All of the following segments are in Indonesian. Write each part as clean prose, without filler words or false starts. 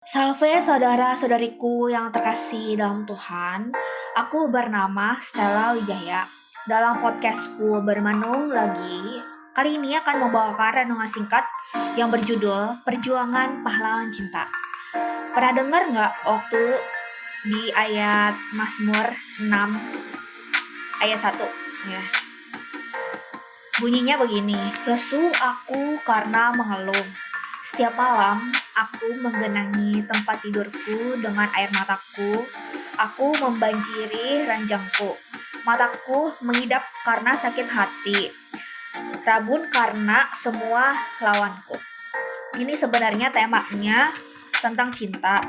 Salve saudara-saudariku yang terkasih dalam Tuhan. Aku bernama Stella Wijaya. Dalam podcastku Bermenung Lagi, kali ini akan membawakan renungan singkat yang berjudul Perjuangan Pahlawan Cinta. Pernah dengar nggak waktu di ayat Mazmur 6 ayat 1? Ya. Bunyinya begini, lesu aku karena mengeluh. Setiap malam, aku menggenangi tempat tidurku dengan air mataku. Aku membanjiri ranjangku. Mataku mengidap karena sakit hati. Rabun karena semua lawanku. Ini sebenarnya temanya tentang cinta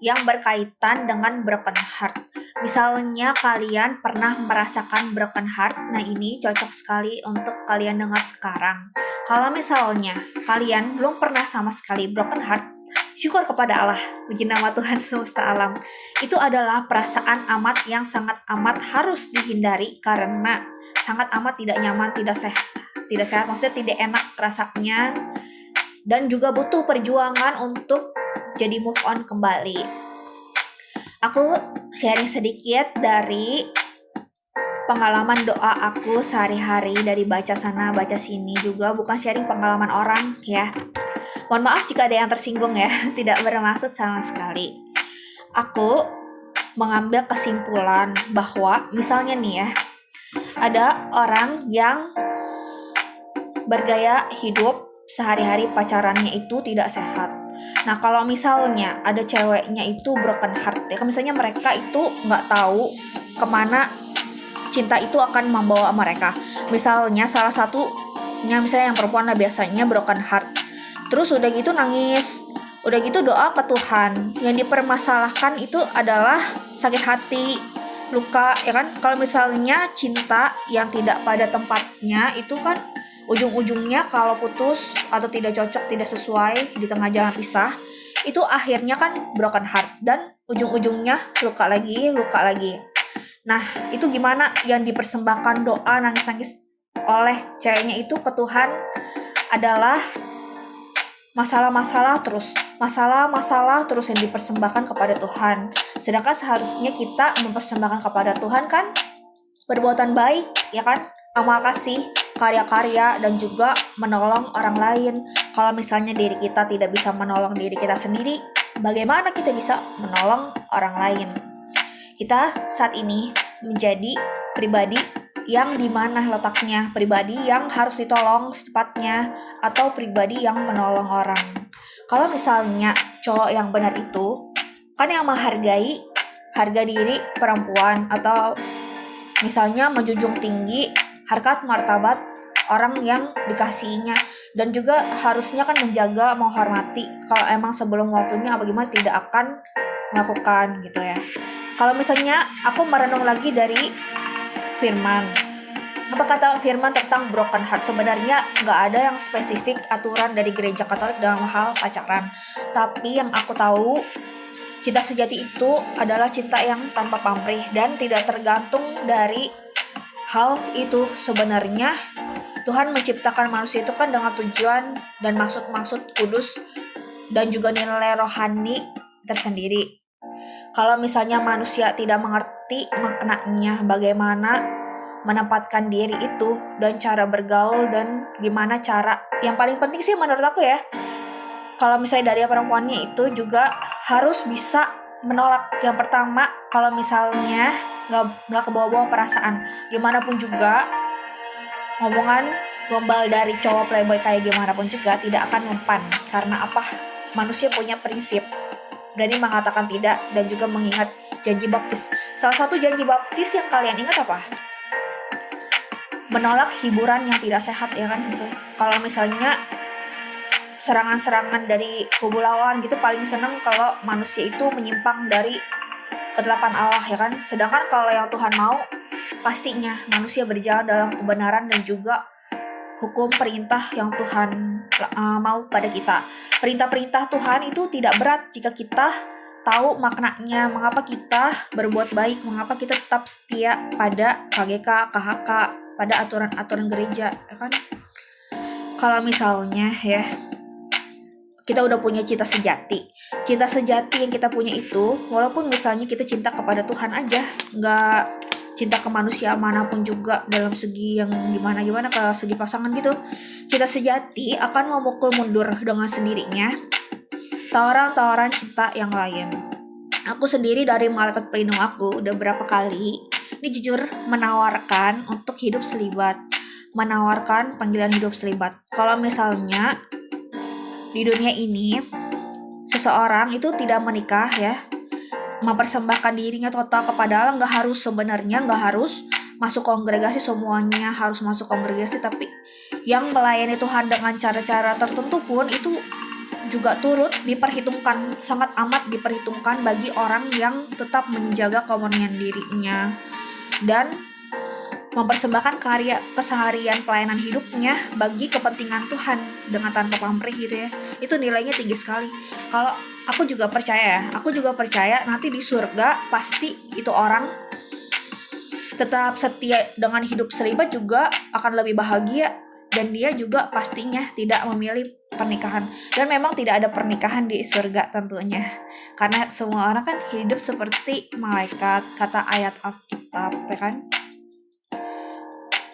yang berkaitan dengan broken heart. Misalnya kalian pernah merasakan broken heart, nah ini cocok sekali untuk kalian dengar sekarang. Kalau misalnya kalian belum pernah sama sekali broken heart, syukur kepada Allah, puji nama Tuhan semesta alam. Itu adalah perasaan yang sangat amat harus dihindari karena sangat amat tidak nyaman, tidak sehat, maksudnya tidak enak rasanya, dan juga butuh perjuangan untuk jadi move on kembali. Aku sharing sedikit dari pengalaman doa aku sehari-hari, dari baca sana baca sini, juga bukan sharing pengalaman orang ya. Mohon maaf jika ada yang tersinggung ya, tidak bermaksud sama sekali. Aku mengambil kesimpulan bahwa misalnya nih ya, ada orang yang bergaya hidup sehari-hari pacarannya itu tidak sehat. Nah, kalau misalnya ada ceweknya itu broken heart ya, misalnya mereka itu nggak tahu kemana cinta itu akan membawa mereka. Misalnya salah satunya, misalnya yang perempuan lah biasanya broken heart, terus udah gitu nangis, udah gitu doa ke Tuhan. Yang dipermasalahkan itu adalah sakit hati, luka, ya kan? Kalau misalnya cinta yang tidak pada tempatnya itu kan ujung-ujungnya kalau putus atau tidak cocok, tidak sesuai di tengah jalan pisah, itu akhirnya kan broken heart dan ujung-ujungnya luka lagi. Nah, itu gimana yang dipersembahkan doa nangis-nangis oleh ceweknya itu ke Tuhan adalah masalah-masalah terus yang dipersembahkan kepada Tuhan. Sedangkan seharusnya kita mempersembahkan kepada Tuhan kan perbuatan baik, ya kan? Amal kasih, karya-karya, dan juga menolong orang lain. Kalau misalnya diri kita tidak bisa menolong diri kita sendiri, bagaimana kita bisa menolong orang lain? Kita saat ini menjadi pribadi yang dimana letaknya, pribadi yang harus ditolong secepatnya, atau pribadi yang menolong orang. Kalau misalnya cowok yang benar itu kan yang menghargai harga diri perempuan, atau misalnya menjunjung tinggi harkat martabat orang yang dikasihinya, dan juga harusnya kan menjaga, menghormati. Kalau emang sebelum waktunya apa gimana tidak akan melakukan gitu ya. Kalau misalnya aku merenung lagi dari firman, apa kata firman tentang broken heart? Sebenarnya nggak ada yang spesifik aturan dari gereja Katolik dalam hal pacaran. Tapi yang aku tahu, cinta sejati itu adalah cinta yang tanpa pamrih dan tidak tergantung dari hal itu. Sebenarnya Tuhan menciptakan manusia itu kan dengan tujuan dan maksud-maksud kudus dan juga nilai rohani tersendiri. Kalau misalnya manusia tidak mengerti maknanya, bagaimana menempatkan diri itu dan cara bergaul, dan gimana cara, yang paling penting sih menurut aku ya, kalau misalnya dari perempuannya itu juga harus bisa menolak. Yang pertama, kalau misalnya nggak kebawa-bawa perasaan, gimana pun juga ngomongan gombal dari cowok playboy kayak gimana pun juga tidak akan mempan. Karena apa? Manusia punya prinsip, berani mengatakan tidak, dan juga mengingat janji baptis. Salah satu janji baptis yang kalian ingat apa? Menolak hiburan yang tidak sehat, ya kan gitu. Kalau misalnya serangan-serangan dari kubu lawan gitu, paling seneng kalau manusia itu menyimpang dari ketetapan Allah, ya kan. Sedangkan kalau yang Tuhan mau, pastinya manusia berjalan dalam kebenaran dan juga hukum perintah yang Tuhan mau pada kita. Perintah-perintah Tuhan itu tidak berat jika kita tahu maknanya, mengapa kita berbuat baik, mengapa kita tetap setia pada KGK, KHK, pada aturan-aturan gereja, ya kan? Kalau misalnya ya, kita udah punya cinta sejati. Cinta sejati yang kita punya itu, walaupun misalnya kita cinta kepada Tuhan aja, nggak cinta ke manusia manapun juga dalam segi yang gimana-gimana, ke segi pasangan gitu. Cinta sejati akan memukul mundur dengan sendirinya tawaran-tawaran cinta yang lain. Aku sendiri dari malaikat pelindung aku udah berapa kali ini jujur menawarkan untuk hidup selibat, menawarkan panggilan hidup selibat. Kalau misalnya di dunia ini seseorang itu tidak menikah ya, mempersembahkan dirinya total kepada Allah, nggak harus masuk kongregasi, semuanya harus masuk kongregasi, tapi yang melayani Tuhan dengan cara-cara tertentu pun itu juga turut diperhitungkan, sangat amat diperhitungkan bagi orang yang tetap menjaga kemurnian dirinya dan mempersembahkan karya keseharian pelayanan hidupnya bagi kepentingan Tuhan dengan tanpa pamrih gitu ya. Itu nilainya tinggi sekali. Kalau aku juga percaya nanti di surga pasti itu orang tetap setia dengan hidup selibat juga akan lebih bahagia, dan dia juga pastinya tidak memilih pernikahan. Dan memang tidak ada pernikahan di surga tentunya, karena semua orang kan hidup seperti malaikat, kata ayat Alkitab ya kan.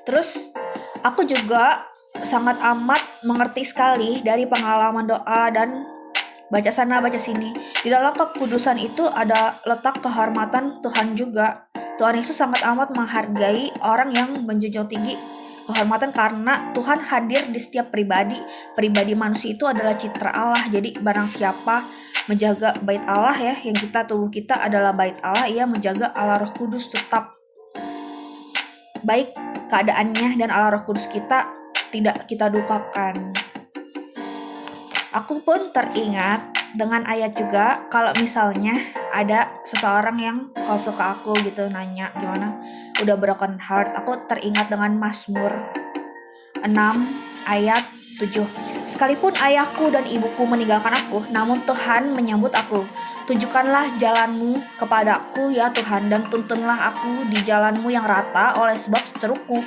Terus aku juga sangat amat mengerti sekali dari pengalaman doa dan baca sana baca sini. Di dalam kekudusan itu ada letak kehormatan Tuhan juga. Tuhan Yesus sangat amat menghargai orang yang menjunjung tinggi kehormatan, karena Tuhan hadir di setiap pribadi. Pribadi manusia itu adalah citra Allah. Jadi barang siapa menjaga bait Allah ya, yang tubuh kita adalah bait Allah, ia menjaga Allah Roh Kudus tetap baik keadaannya, dan Allah Roh Kudus kita tidak kita dukakan. Aku pun teringat dengan ayat juga, kalau misalnya ada seseorang yang kalau ke aku gitu nanya gimana udah broken heart, aku teringat dengan Mazmur 6 ayat 7. Sekalipun ayahku dan ibuku meninggalkan aku, namun Tuhan menyambut aku. Tunjukkanlah jalanmu kepadaku ya Tuhan, dan tuntunlah aku di jalanmu yang rata oleh sebab seteruku.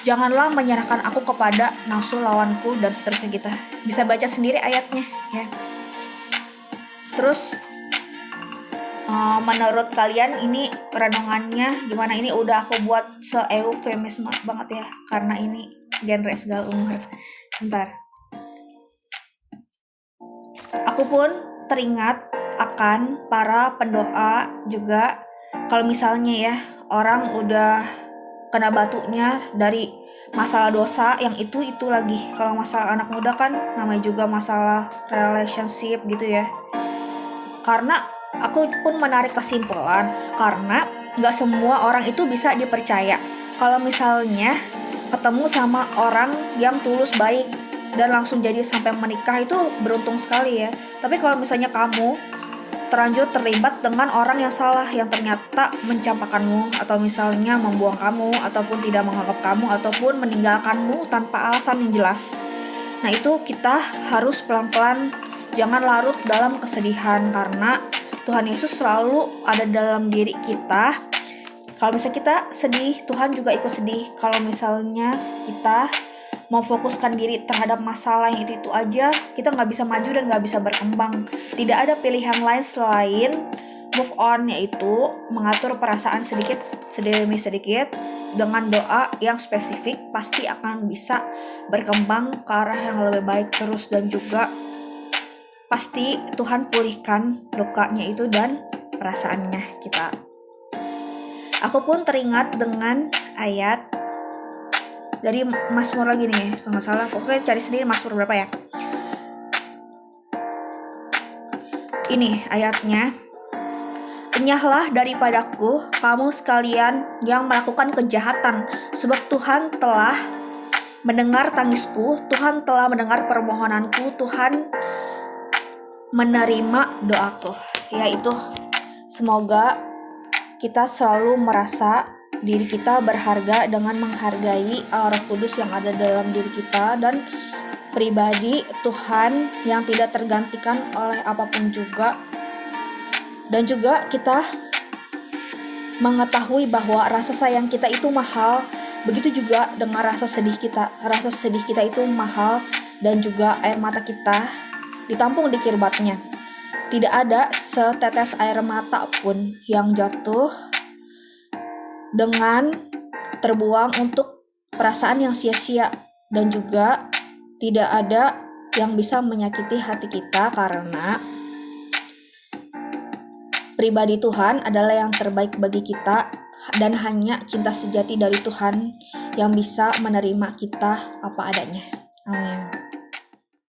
Janganlah menyerahkan aku kepada nafsu lawanku, dan seterusnya kita bisa baca sendiri ayatnya ya. Terus menurut kalian ini renungannya gimana? Ini udah aku buat se-eufemis banget ya, karena ini genre segala umur. Sebentar. Aku pun teringat akan para pendoa juga. Kalau misalnya ya orang udah kena batunya dari masalah dosa yang itu lagi. Kalau masalah anak muda kan namanya juga masalah relationship gitu ya. Karena aku pun menarik kesimpulan, karena gak semua orang itu bisa dipercaya. Kalau misalnya ketemu sama orang yang tulus baik dan langsung jadi sampai menikah, itu beruntung sekali ya. Tapi kalau misalnya kamu terlanjur terlibat dengan orang yang salah, yang ternyata mencampakkanmu, atau misalnya membuang kamu, ataupun tidak menganggap kamu, ataupun meninggalkanmu tanpa alasan yang jelas, nah itu kita harus pelan-pelan, jangan larut dalam kesedihan, karena Tuhan Yesus selalu ada dalam diri kita. Kalau misalnya kita sedih, Tuhan juga ikut sedih. Kalau misalnya kita memfokuskan diri terhadap masalah yang itu aja, kita nggak bisa maju dan nggak bisa berkembang. Tidak ada pilihan lain selain move on, yaitu mengatur perasaan sedikit demi sedikit dengan doa yang spesifik, pasti akan bisa berkembang ke arah yang lebih baik terus, dan juga pasti Tuhan pulihkan lukanya itu dan perasaannya kita. Aku pun teringat dengan ayat dari Mazmur lagi nih, kalau nggak salah. Oke, cari sendiri Mazmur berapa ya. Ini ayatnya. Enyahlah daripadaku, kamu sekalian yang melakukan kejahatan, sebab Tuhan telah mendengar tangisku, Tuhan telah mendengar permohonanku, Tuhan menerima doaku. Yaitu semoga kita selalu merasa diri kita berharga dengan menghargai Allah Roh Kudus yang ada dalam diri kita, dan pribadi Tuhan yang tidak tergantikan oleh apapun juga. Dan juga kita mengetahui bahwa rasa sayang kita itu mahal. Begitu juga dengan rasa sedih kita. Rasa sedih kita itu mahal, dan juga air mata kita ditampung di kirbatnya. Tidak ada setetes air mata pun yang jatuh dengan terbuang untuk perasaan yang sia-sia, dan juga tidak ada yang bisa menyakiti hati kita karena pribadi Tuhan adalah yang terbaik bagi kita, dan hanya cinta sejati dari Tuhan yang bisa menerima kita apa adanya. Amin.